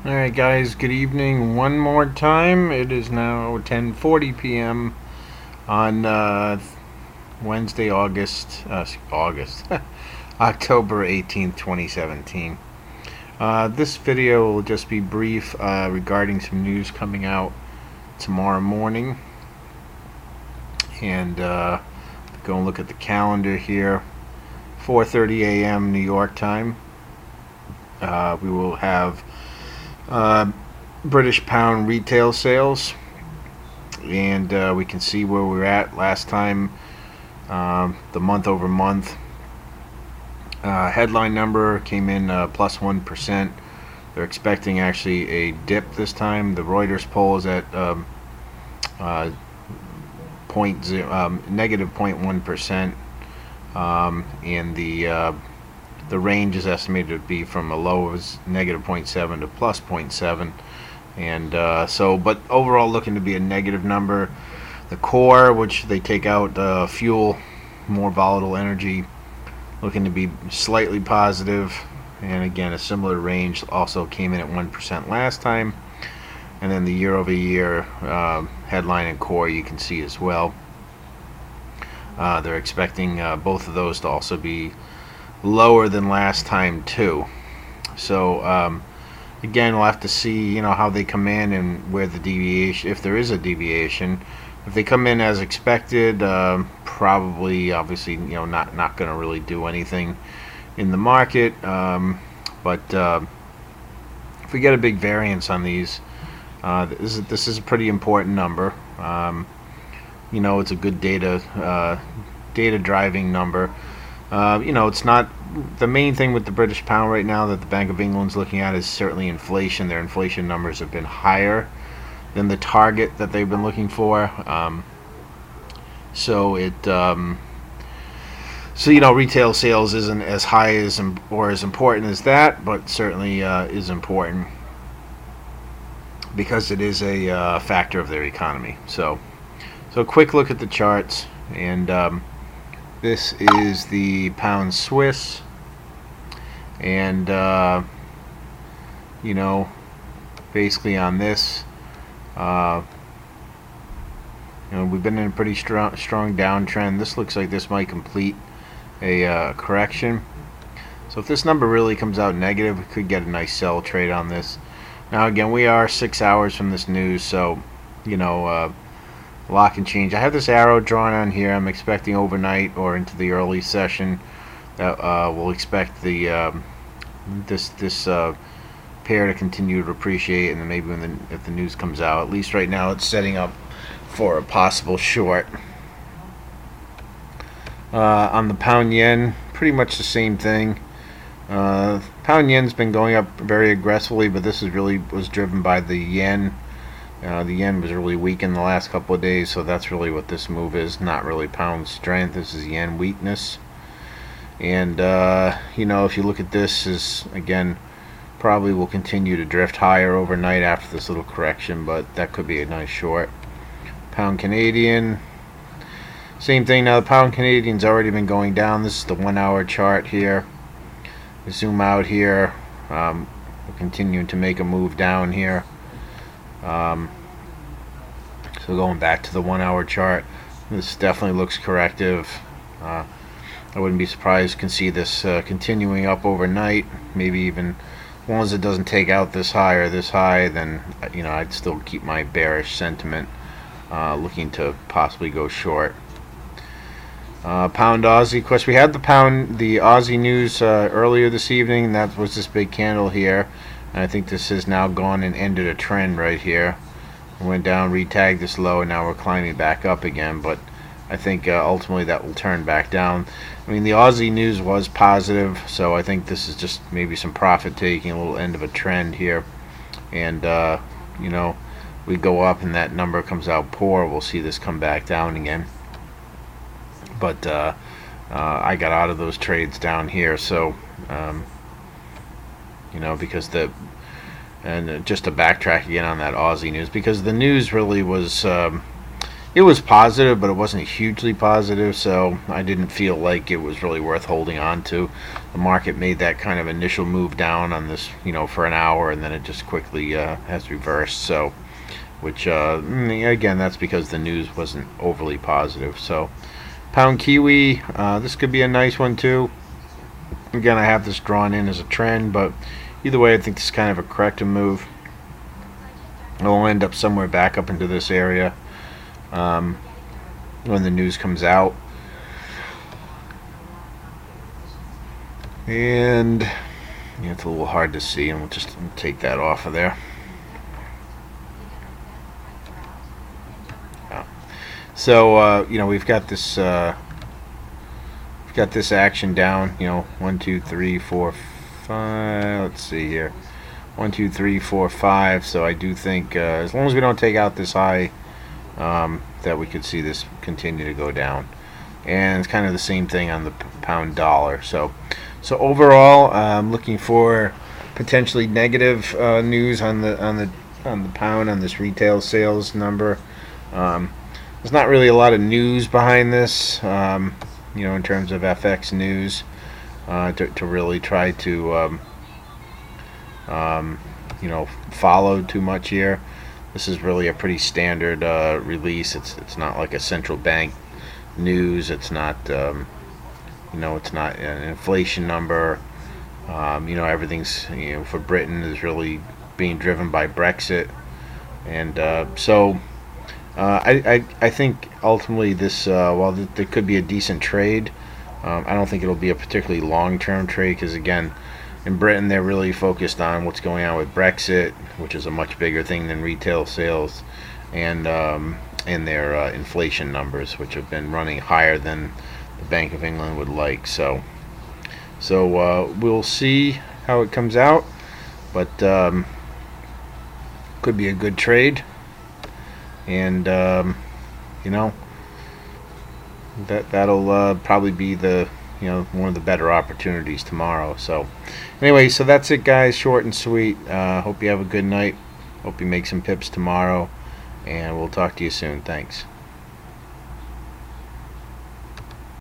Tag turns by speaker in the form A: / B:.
A: Alright guys, good evening one more time. It is now 10:40 p.m. on Wednesday, October 18th, 2017. This video will just be brief regarding some news coming out tomorrow morning. And go and look at the calendar here. 4:30 a.m. New York time. We will have British pound retail sales, and we can see where we're at last time. The month over month headline number came in plus 1%. They're expecting actually a dip this time. The Reuters poll is at negative 0.1%, and the range is estimated to be from a low of negative 0.7 to plus 0.7, and but overall looking to be a negative number. The core, which they take out fuel, more volatile energy, looking to be slightly positive, and again a similar range also came in at 1% last time. And then the year over year headline and core you can see as well. They're expecting both of those to also be lower than last time too. So again, we'll have to see how they come in and where the deviation, if there is a deviation. If they come in as expected, probably obviously not going to really do anything in the market. But if we get a big variance on these, this is a pretty important number. It's a good data driving number. It's not the main thing with the British pound right now that the Bank of England's looking at is certainly inflation. Their inflation numbers have been higher than the target that they've been looking for. Retail sales isn't as high as or as important as that, but certainly is important because it is a factor of their economy. So a quick look at the charts, and this is the pound Swiss, and basically on this, we've been in a pretty strong downtrend. This looks like this might complete a correction. So if this number really comes out negative, we could get a nice sell trade on this. Now again, we are 6 hours from this news, so a lot can change. I have this arrow drawn on here. I'm expecting overnight or into the early session that we'll expect the this pair to continue to appreciate, and then maybe if the news comes out. At least right now, it's setting up for a possible short. On the pound yen, pretty much the same thing. Pound yen's been going up very aggressively, but this was driven by the yen. The yen was really weak in the last couple of days, so that's really what this move is, not really pound strength. This is yen weakness. And if you look at this, is again probably will continue to drift higher overnight after this little correction, but that could be a nice short. Pound Canadian, same thing. Now the pound Canadian's already been going down. This is the 1 hour chart here. Zoom out here. We're continuing to make a move down here. So going back to the 1 hour chart, this definitely looks corrective. I wouldn't be surprised to see this continuing up overnight. Maybe even as long as it doesn't take out this high or this high, then I'd still keep my bearish sentiment, looking to possibly go short. Pound Aussie. Of course, we had the Aussie news earlier this evening, and that was this big candle here. And I think this has now gone and ended a trend right here. We went down, retagged this low, and now we're climbing back up again. But I think ultimately that will turn back down. I mean, the Aussie news was positive, so I think this is just maybe some profit taking, a little end of a trend here. And we go up and that number comes out poor, we'll see this come back down again. But I got out of those trades down here, so because just to backtrack again on that Aussie news, because the news really was It was positive, but it wasn't hugely positive, so I didn't feel like it was really worth holding on to. The market made that kind of initial move down on this, for an hour, and then it just quickly has reversed. So, which again, that's because the news wasn't overly positive. So, pound kiwi, this could be a nice one too. Again, I have this drawn in as a trend, but either way, I think this is kind of a corrective move. It'll end up somewhere back up into this area when the news comes out. And it's a little hard to see, and we'll just take that off of there. So we've got this action down. 1, 2, 3, 4, 5. Let's see here. 1, 2, 3, 4, 5. So I do think as long as we don't take out this high, that we could see this continue to go down. And it's kind of the same thing on the pound dollar. So overall, I'm looking for potentially negative news on the pound, on this retail sales number. There's not really a lot of news behind this, in terms of FX news, to really try to, follow too much here. This is really a pretty standard release. It's not like a central bank news. It's not, it's not an inflation number. Everything's, for Britain is really being driven by Brexit, and I think ultimately this, while there could be a decent trade, I don't think it'll be a particularly long-term trade, because again, in Britain they're really focused on what's going on with Brexit, which is a much bigger thing than retail sales, and their inflation numbers, which have been running higher than the Bank of England would like. So we'll see how it comes out, but could be a good trade. And that'll probably be the one of the better opportunities tomorrow. So anyway, so that's it, guys. Short and sweet. Hope you have a good night. Hope you make some pips tomorrow, and we'll talk to you soon. Thanks.